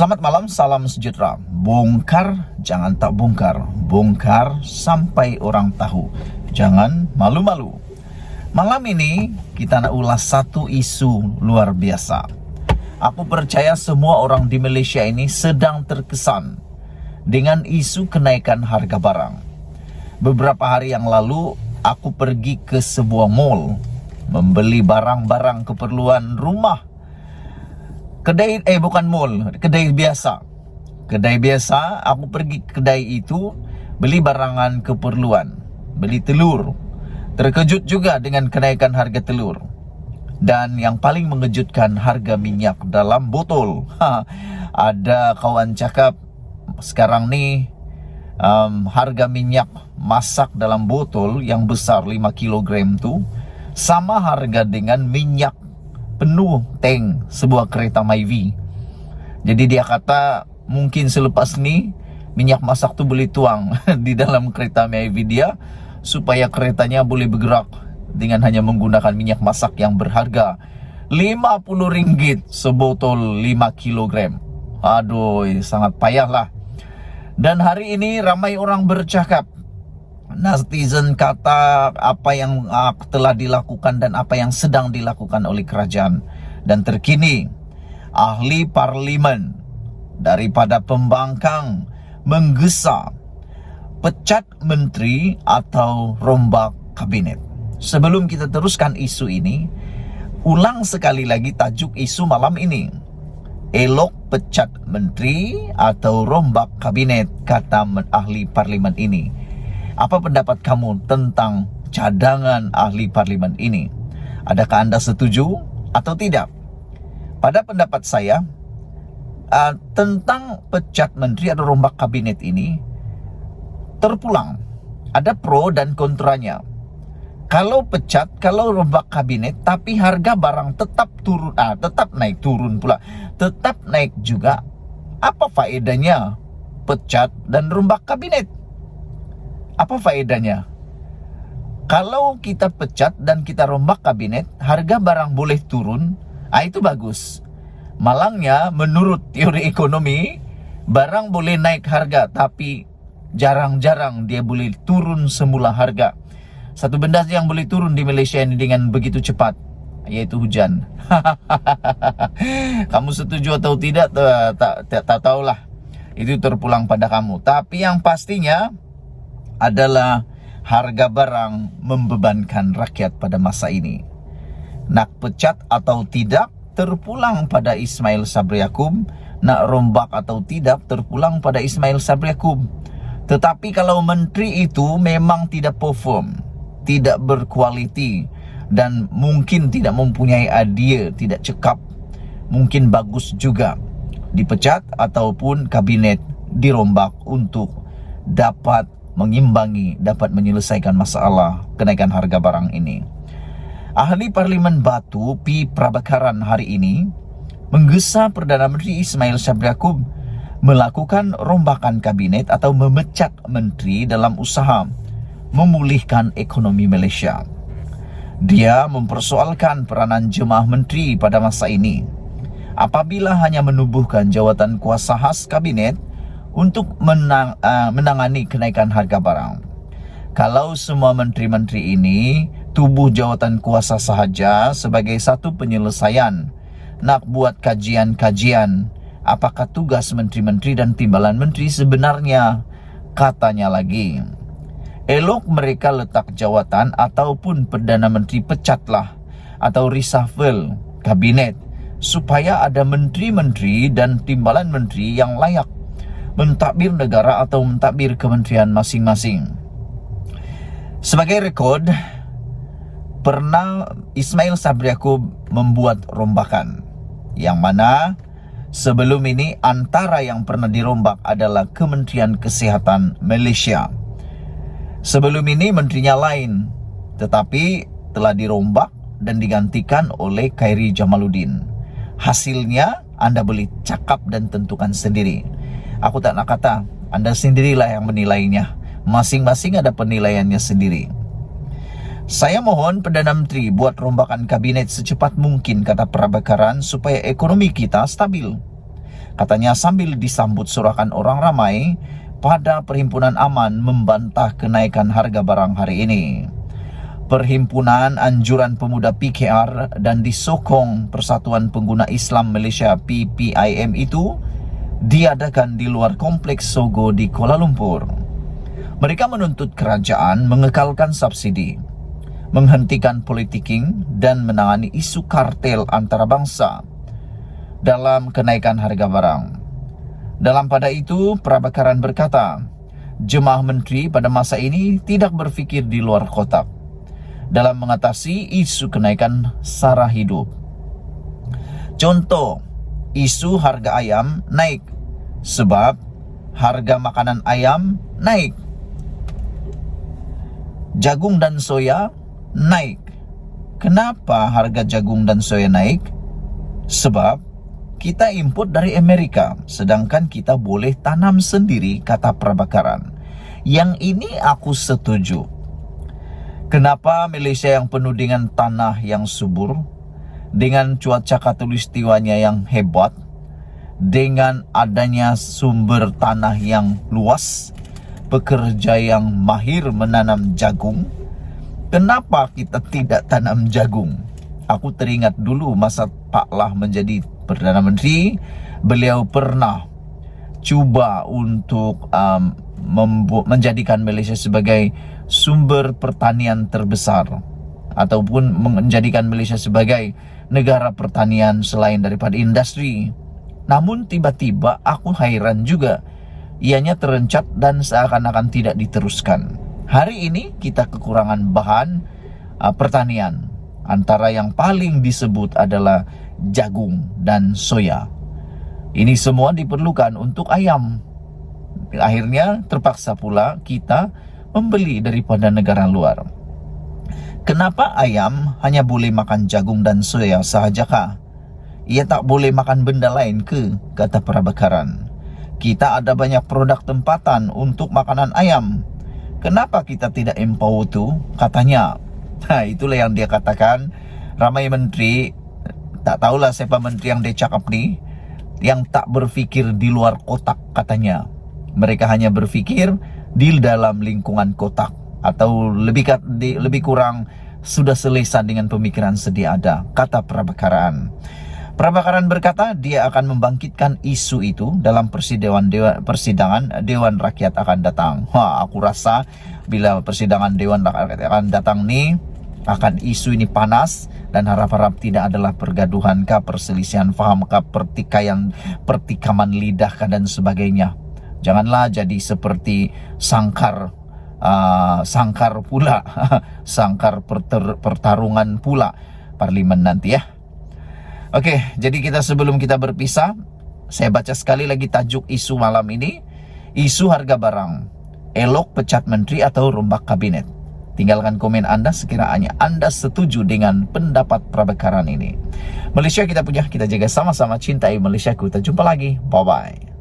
Selamat malam, salam sejahtera. Bongkar, jangan tak bongkar. Bongkar sampai orang tahu. Jangan malu-malu. Malam ini kita nak ulas satu isu luar biasa. Aku percaya semua orang di Malaysia ini sedang terkesan dengan isu kenaikan harga barang. Beberapa hari yang lalu aku pergi ke sebuah mall membeli barang-barang keperluan rumah. Bukan mall, kedai biasa. Kedai biasa, aku pergi ke kedai itu beli barangan keperluan, beli telur. Terkejut juga dengan kenaikan harga telur. Dan yang paling mengejutkan, harga minyak dalam botol. Ada kawan cakap sekarang ni harga minyak masak dalam botol yang besar 5 kilogram tu sama harga dengan minyak penuh tank sebuah kereta Myvi. Jadi dia kata mungkin selepas ni minyak masak tu boleh tuang di dalam kereta Myvi dia supaya keretanya boleh bergerak dengan hanya menggunakan minyak masak yang berharga RM50 sebotol 5 kilogram. Aduh, sangat payahlah. Dan hari ini ramai orang bercakap, netizen kata apa yang telah dilakukan dan apa yang sedang dilakukan oleh kerajaan. Dan terkini ahli parlimen daripada pembangkang menggesa pecat menteri atau rombak kabinet. Sebelum kita teruskan isu ini, ulang sekali lagi tajuk isu malam ini. Elok pecat menteri atau rombak kabinet, kata ahli parlimen ini. Apa pendapat kamu tentang cadangan ahli parlimen ini? Adakah anda setuju atau tidak? Pada pendapat saya, tentang pecat menteri atau rombak kabinet ini terpulang. Ada pro dan kontranya. Kalau pecat, kalau rombak kabinet, tapi harga barang tetap turun, tetap naik turun pula, tetap naik juga. Apa faedahnya pecat dan rombak kabinet? Apa faedahnya? Kalau kita pecat dan kita rombak kabinet, harga barang boleh turun, itu bagus. Malangnya, menurut teori ekonomi, barang boleh naik harga, tapi jarang-jarang dia boleh turun semula harga. Satu benda yang boleh turun di Malaysia ini dengan begitu cepat, yaitu hujan. Kamu setuju atau tidak, tak tahulah. Itu terpulang pada kamu. Tapi yang pastinya adalah harga barang membebankan rakyat pada masa ini. Nak pecat atau tidak terpulang pada Ismail Sabri Yaakob, nak rombak atau tidak terpulang pada Ismail Sabri Yaakob. Tetapi kalau menteri itu memang tidak perform, tidak berkualiti, dan mungkin tidak mempunyai idea, tidak cekap, mungkin bagus juga dipecat ataupun kabinet dirombak untuk dapat mengimbangi, dapat menyelesaikan masalah kenaikan harga barang ini. Ahli Parlimen Batu P. Prabakaran hari ini menggesa Perdana Menteri Ismail Sabri Yaakob melakukan rombakan kabinet atau memecat menteri dalam usaha memulihkan ekonomi Malaysia. Dia mempersoalkan peranan jemaah menteri pada masa ini. Apabila hanya menubuhkan jawatan kuasa khas kabinet untuk menangani kenaikan harga barang. Kalau semua menteri-menteri ini tubuh jawatan kuasa sahaja sebagai satu penyelesaian, nak buat kajian-kajian apakah tugas menteri-menteri dan timbalan menteri sebenarnya, katanya lagi. Elok mereka letak jawatan ataupun Perdana Menteri pecatlah atau reshuffle kabinet supaya ada menteri-menteri dan timbalan menteri yang layak mentadbir negara atau mentadbir kementerian masing-masing. Sebagai rekod, pernah Ismail Sabri Yaakob membuat rombakan, yang mana sebelum ini antara yang pernah dirombak adalah Kementerian Kesihatan Malaysia. Sebelum ini menterinya lain, tetapi telah dirombak dan digantikan oleh Khairi Jamaluddin. Hasilnya anda boleh cakap dan tentukan sendiri. Aku tak nak kata, anda sendirilah yang menilainya. Masing-masing ada penilaiannya sendiri. Saya mohon Perdana Menteri buat rombakan kabinet secepat mungkin, kata Prabakaran, supaya ekonomi kita stabil. Katanya sambil disambut sorakan orang ramai pada Perhimpunan Aman membantah kenaikan harga barang hari ini. Perhimpunan Anjuran Pemuda PKR dan disokong Persatuan Pengguna Islam Malaysia PPIM itu diadakan di luar Kompleks Sogo di Kuala Lumpur. Mereka menuntut kerajaan mengekalkan subsidi, menghentikan politiking dan menangani isu kartel antarabangsa dalam kenaikan harga barang. Dalam pada itu, Prabakaran berkata, jemaah menteri pada masa ini tidak berfikir di luar kotak dalam mengatasi isu kenaikan sara hidup. Contoh, isu harga ayam naik sebab harga makanan ayam naik. Jagung dan soya naik. Kenapa harga jagung dan soya naik? Sebab kita import dari Amerika, sedangkan kita boleh tanam sendiri, kata Prabakaran. Yang ini aku setuju. Kenapa Malaysia yang penuh dengan tanah yang subur, dengan cuaca khatulistiwanya yang hebat, dengan adanya sumber tanah yang luas, pekerja yang mahir menanam jagung, kenapa kita tidak tanam jagung? Aku teringat dulu masa Pak Lah menjadi Perdana Menteri, beliau pernah cuba untuk menjadikan Malaysia sebagai sumber pertanian terbesar ataupun menjadikan Malaysia sebagai negara pertanian selain daripada industri. Namun tiba-tiba aku hairan juga, ianya terencat dan seakan-akan tidak diteruskan. Hari ini kita kekurangan bahan pertanian. Antara yang paling disebut adalah jagung dan soya. Ini semua diperlukan untuk ayam. Akhirnya terpaksa pula kita membeli daripada negara luar. Kenapa ayam hanya boleh makan jagung dan soya sahajakah? Ia tak boleh makan benda lain ke? Kata Prabakaran. Kita ada banyak produk tempatan untuk makanan ayam. Kenapa kita tidak empower tu? Katanya. Itulah yang dia katakan. Ramai menteri, tak tahulah siapa menteri yang dia cakap ni, yang tak berfikir di luar kotak katanya. Mereka hanya berfikir di dalam lingkungan kotak, atau lebih kurang sudah selesa dengan pemikiran sedia ada, kata Prabakaran. Prabakaran berkata dia akan membangkitkan isu itu dalam persidangan Dewan Rakyat akan datang. Aku rasa bila persidangan Dewan Rakyat akan datang ni, akan isu ini panas dan harap-harap tidak adalah pergaduhan kah, perselisihan faham kah, pertikaman lidah kah dan sebagainya. Janganlah jadi seperti sangkar pula sangkar pertarungan pula parlimen nanti ya. Okey, jadi sebelum kita berpisah, saya baca sekali lagi tajuk isu malam ini. Isu harga barang, elok pecat menteri atau rombak kabinet. Tinggalkan komen anda sekiranya anda setuju dengan pendapat Prabakaran ini. Malaysia kita punya, kita jaga sama-sama, cintai Malaysiaku. Kita jumpa lagi. Bye-bye.